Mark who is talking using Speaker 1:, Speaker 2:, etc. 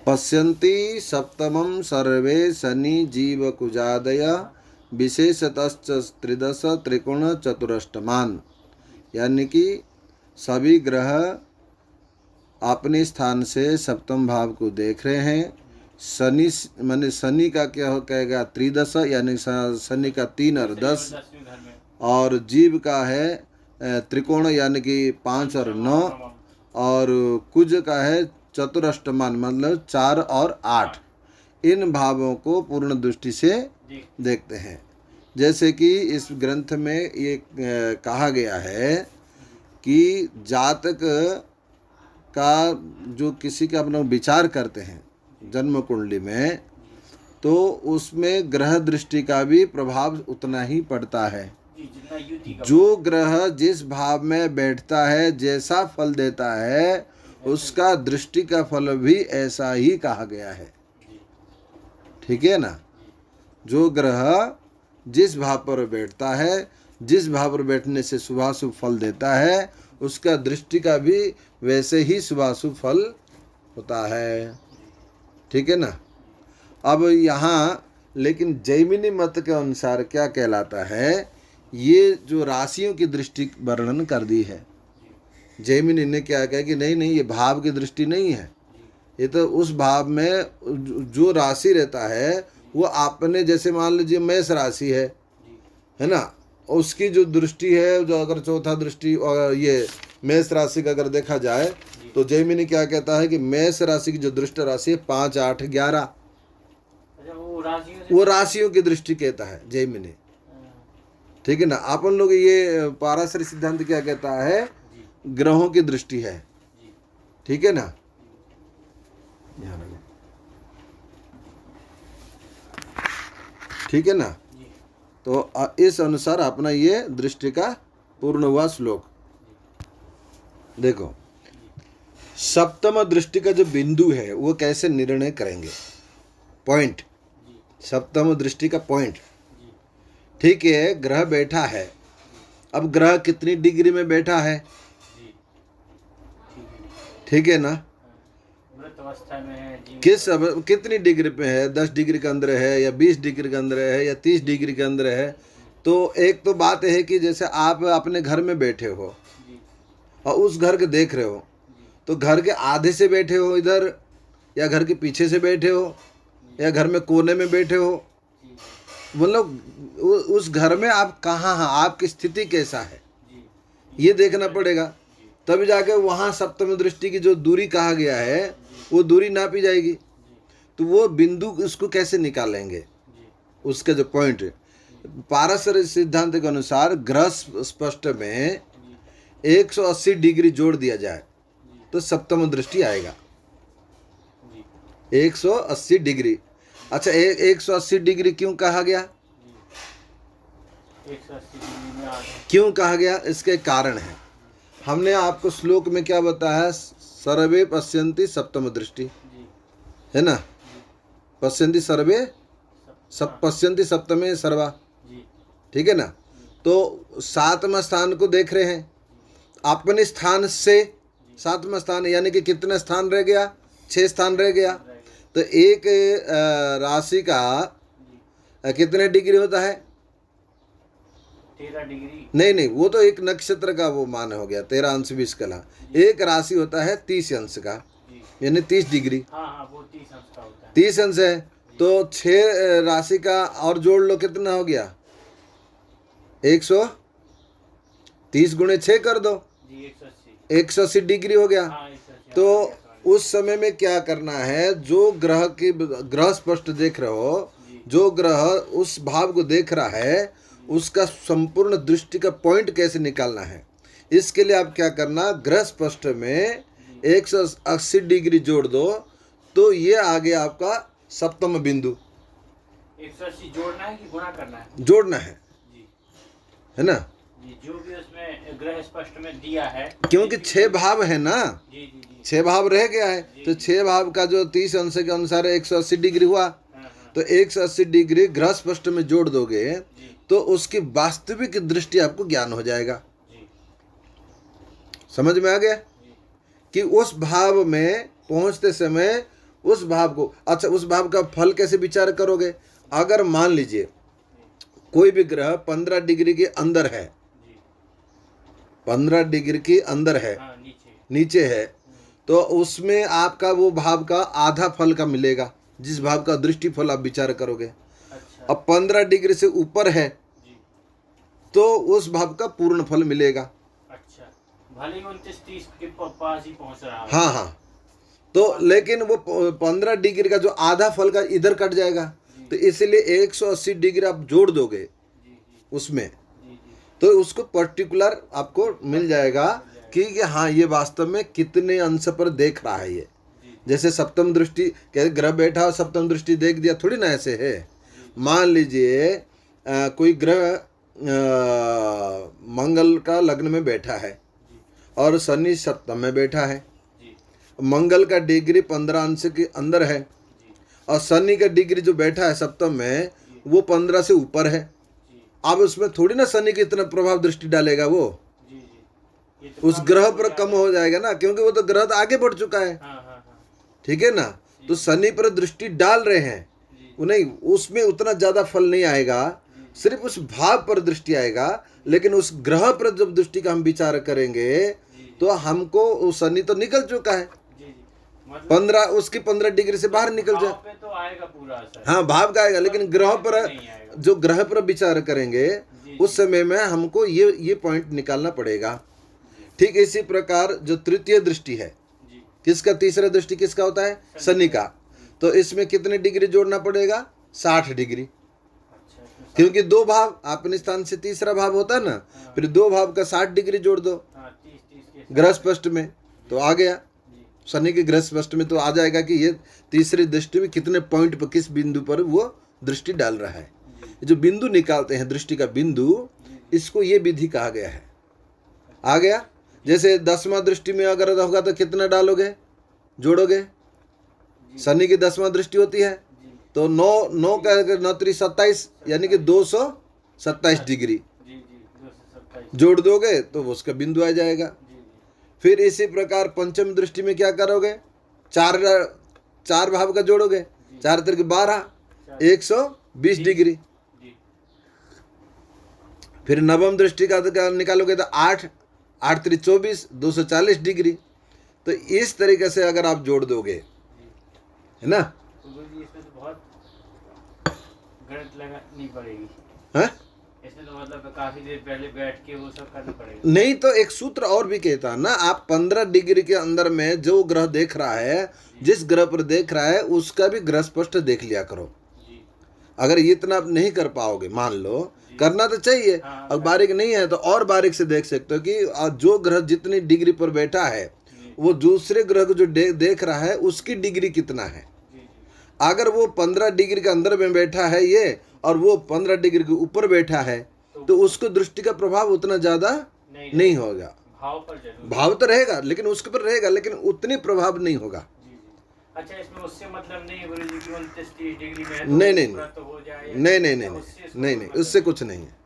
Speaker 1: पश्यन्ति सप्तमं सर्वे शनि जीव कुजादय विशेषतश्च त्रिदश त्रिकोण चतुरष्टमान। यानी कि सभी ग्रह अपने स्थान से सप्तम भाव को देख रहे हैं। शनि माने शनि का क्या हो कहेगा त्रिदश, यानी शनि का 3 और 10, और जीव का है त्रिकोण यानी कि 5 और 9, और कुज का है चतुरष्टमान मतलब 4 और 8। इन भावों को पूर्ण दृष्टि से देखते हैं। जैसे कि इस ग्रंथ में ये कहा गया है कि जातक का जो किसी का अपना विचार करते हैं जन्म कुंडली में, तो उसमें ग्रह दृष्टि का भी प्रभाव उतना ही पड़ता है। जो ग्रह जिस भाव में बैठता है जैसा फल देता है उसका दृष्टि का फल भी ऐसा ही कहा गया है। ठीक है ना। जो ग्रह जिस भाव पर बैठता है, जिस भाव पर बैठने से शुभाशुभ फल देता है, उसका दृष्टि का भी वैसे ही शुभाशुभ फल होता है। ठीक है ना। अब यहाँ लेकिन जैमिनी मत के अनुसार क्या कहलाता है, ये जो राशियों की दृष्टि वर्णन कर दी है। जैमिनी ने क्या कहा कि नहीं ये भाव की दृष्टि नहीं है, ये तो उस भाव में जो राशि रहता है वो आपने, जैसे मान लीजिए मेष राशि है ना, उसकी जो दृष्टि है, जो अगर चौथा दृष्टि और ये मेष राशि का अगर देखा जाए तो जैमिनी क्या कहता है कि मेष राशि की जो दृष्ट राशि है 5, 8, 11, वो राशियों की दृष्टि कहता है जैमिनी। ठीक है ना। अपन लोग ये पाराशर सिद्धांत क्या कहता है, ग्रहों की दृष्टि है। ठीक है ना। ठीक है ना। तो इस अनुसार अपना ये दृष्टि का पूर्ण हुआ श्लोक। देखो सप्तम दृष्टि का जो बिंदु है वो कैसे निर्णय करेंगे, पॉइंट, सप्तम दृष्टि का पॉइंट। ठीक है, ग्रह बैठा है। अब ग्रह कितनी डिग्री में बैठा है, ठीक है ना, कितनी डिग्री पे है, 10 डिग्री के अंदर है या 20 डिग्री के अंदर है या 30 डिग्री के अंदर है। तो एक तो बात है कि जैसे आप अपने घर में बैठे हो और उस घर के देख रहे हो, तो घर के आधे से बैठे हो इधर, या घर के पीछे से बैठे हो, या घर में कोने में बैठे हो, मतलब उस घर में आप कहाँ हैं, आपकी स्थिति कैसा है, ये देखना पड़ेगा। तब जाके वहाँ सप्तम दृष्टि की जो दूरी कहा गया है वो दूरी नापी जाएगी। तो वो बिंदु उसको कैसे निकालेंगे, उसका जो पॉइंट है, पाराशर सिद्धांत के अनुसार ग्रह स्पष्ट में 180 डिग्री जोड़ दिया जाए तो सप्तम दृष्टि आएगा। 180 डिग्री। अच्छा 180 डिग्री क्यों कहा गया, क्यों कहा गया, इसके कारण है। हमने आपको श्लोक में क्या बताया, सर्वे पश्यन्ति सप्तम दृष्टि, है ना, पश्यन्ति सर्वे पश्यन्ति सप्तमे सर्वा। ठीक है ना। तो 7वां स्थान को देख रहे हैं, अपने स्थान से 7वां स्थान यानी कि कितना स्थान रह गया, 6 स्थान रह गया। तो एक राशि का कितने डिग्री होता है,
Speaker 2: 13 डिग्री।
Speaker 1: नहीं वो तो एक नक्षत्र का वो मान हो गया, 13 अंश 20 कला। एक राशि होता है 30 अंश का, यानी 30 डिग्री।
Speaker 2: हाँ, वो 30 अंश का होता है।
Speaker 1: 30 अंश है तो 6 राशि का और जोड़ लो, कितना हो गया, 130 गुणे 6 कर दो, 180 डिग्री हो गया। तो उस समय में क्या करना है, जो ग्रह स्पष्ट देख रहे हो, जो ग्रह उस भाव को देख रहा है, उसका संपूर्ण दृष्टि का पॉइंट कैसे निकालना है। इसके लिए आप क्या करना, ग्रह स्पष्ट में 180 डिग्री जोड़ दो, तो ये आ गया आपका सप्तम बिंदु।
Speaker 2: 180 जोड़ना है कि गुणा करना है,
Speaker 1: जोड़ना है
Speaker 2: जी,
Speaker 1: है ना,
Speaker 2: जी, जो भी उसमें ग्रह स्पष्ट में दिया है,
Speaker 1: क्योंकि 6 भाव है ना,
Speaker 2: जी,
Speaker 1: 6 भाव रह गया है। तो 6 भाव का जो 30 अंश के अनुसार 180 डिग्री हुआ, तो 180 डिग्री ग्रह स्पष्ट में जोड़ दोगे तो उसकी वास्तविक दृष्टि आपको ज्ञान हो जाएगा। समझ में आ गया कि उस भाव में पहुंचते समय उस भाव को, अच्छा उस भाव का फल कैसे विचार करोगे? अगर मान लीजिए कोई भी ग्रह 15 डिग्री के अंदर है,
Speaker 2: जी
Speaker 1: 15 डिग्री के अंदर है,
Speaker 2: हाँ नीचे
Speaker 1: नीचे है, तो उसमें आपका वो भाव का आधा फल का मिलेगा, जिस भाव का दृष्टि फल आप विचार करोगे।
Speaker 2: अच्छा
Speaker 1: अब 15 डिग्री से ऊपर है
Speaker 2: जी
Speaker 1: तो उस भाव का पूर्ण फल मिलेगा।
Speaker 2: अच्छा भले ही 29-30 के पास ही पहुंच रहा है।
Speaker 1: हाँ हाँ, तो लेकिन वो 15 डिग्री का जो आधा फल का इधर कट जाएगा, तो इसलिए 180 डिग्री आप जोड़ दोगे
Speaker 2: जी जी
Speaker 1: उसमें,
Speaker 2: जी जी
Speaker 1: तो उसको पर्टिकुलर आपको मिल जाएगा कि हाँ ये वास्तव में कितने अंश पर देख रहा है ये।
Speaker 2: जी
Speaker 1: जैसे सप्तम दृष्टि, क्या ग्रह बैठा और सप्तम दृष्टि देख दिया, थोड़ी ना ऐसे है। मान लीजिए कोई ग्रह मंगल का लग्न में बैठा है
Speaker 2: जी
Speaker 1: और शनि सप्तम में बैठा है।
Speaker 2: जी
Speaker 1: मंगल का डिग्री 15 अंश के अंदर है
Speaker 2: जी
Speaker 1: और शनि का डिग्री जो बैठा है सप्तम में वो 15 से ऊपर है।
Speaker 2: जी
Speaker 1: अब उसमें थोड़ी ना शनि की इतना प्रभाव दृष्टि डालेगा, वो
Speaker 2: जी जी ये तो
Speaker 1: उस ग्रह पर कम हो जाएगा ना, क्योंकि वो तो ग्रह तो आगे बढ़ चुका है।
Speaker 2: हाँ हाँ हाँ
Speaker 1: ठीक है ना, तो शनि पर दृष्टि डाल रहे हैं,
Speaker 2: जी
Speaker 1: वो नहीं, उसमें उतना ज़्यादा फल नहीं आएगा, सिर्फ उस भाव पर दृष्टि आएगा। लेकिन उस ग्रह पर जब दृष्टि का हम विचार करेंगे तो हमको वो शनि तो निकल चुका है,
Speaker 2: जी जी मतलब
Speaker 1: 15 उसकी 15 डिग्री से बाहर निकल
Speaker 2: भाव
Speaker 1: जाए।
Speaker 2: पे तो आएगा पूरा असर।
Speaker 1: हाँ भाव का आएगा, लेकिन ग्रह पर,
Speaker 2: नहीं आएगा।
Speaker 1: जो ग्रह पर विचार करेंगे
Speaker 2: जी,
Speaker 1: उस समय में हमको ये पॉइंट निकालना पड़ेगा। ठीक इसी प्रकार जो तृतीय दृष्टि है,
Speaker 2: जी
Speaker 1: किसका, तीसरा दृष्टि किसका होता है? शनि का। तो इसमें कितने डिग्री जोड़ना पड़ेगा? 60 डिग्री,
Speaker 2: अच्छा इसमें
Speaker 1: क्योंकि दो भाव अपने स्थान से तीसरा भाव होता है ना, फिर दो भाव का 60 डिग्री जोड़ दो
Speaker 2: हाँ 30 के साथ।
Speaker 1: ग्रह स्पष्ट में, तो आ गया।
Speaker 2: जी
Speaker 1: शनि के ग्रह स्पष्ट में तो आ जाएगा कि ये तीसरी दृष्टि में कितने पॉइंट पर, किस बिंदु पर वो दृष्टि डाल रहा है। जो बिंदु निकालते हैं दृष्टि का बिंदु, इसको ये विधि कहा गया है। आ गया। जैसे 10वां दृष्टि में अगर होगा तो कितना डालोगे, जोड़ोगे? शनि की 10वां दृष्टि होती है
Speaker 2: जी
Speaker 1: तो 9 का 9 3 27 यानी कि 227 डिग्री
Speaker 2: जी जी 227
Speaker 1: जोड़ दोगे तो उसका बिंदु आ जाएगा।
Speaker 2: जी जी
Speaker 1: फिर इसी प्रकार पंचम दृष्टि में क्या करोगे? चार भाव का जोड़ोगे, 4 तिरके 12 120 डिग्री।
Speaker 2: जी
Speaker 1: फिर नवम दृष्टि का निकालोगे तो 8 3 24 240 डिग्री। तो इस तरीके से अगर आप जोड़ दोगे, है ना,
Speaker 2: तो गुरु जी इसमें तो बहुत गणित लगानी पड़ेगी।
Speaker 1: है?
Speaker 2: इसमें तो मतलब काफी देर पहले बैठ के वो सब करना पड़ेगा।
Speaker 1: नहीं तो एक सूत्र और भी कहता है ना, आप 15 डिग्री के अंदर में जो ग्रह देख रहा है, जिस ग्रह पर देख रहा है उसका भी ग्रह स्पष्ट देख लिया करो।
Speaker 2: जी
Speaker 1: अगर इतना आप नहीं कर पाओगे, मान लो करना तो चाहिए,
Speaker 2: हाँ,
Speaker 1: और बारीक नहीं है तो और बारीक से देख सकते हो कि जो ग्रह जितनी डिग्री पर बैठा है वो दूसरे ग्रह को जो देख रहा है उसकी डिग्री कितना है।
Speaker 2: जी जी
Speaker 1: अगर वो 15 डिग्री के अंदर में बैठा है ये और वो 15 डिग्री के ऊपर बैठा है तो उसको दृष्टि का प्रभाव उतना ज़्यादा नहीं होगा।
Speaker 2: भाव पर जरूर।
Speaker 1: भाव तो रहेगा, लेकिन उसके पर रहेगा, लेकिन उतनी प्रभाव नहीं होगा।
Speaker 2: जी जी अच्छा इसमें उससे मतलब नहीं है गुरु जी की 29-30 डिग्री में है
Speaker 1: नहीं, नहीं,
Speaker 2: पूरा तो हो जाए या
Speaker 1: नहीं नहीं नहीं
Speaker 2: उससे
Speaker 1: नहीं नहीं, उससे कुछ नहीं है।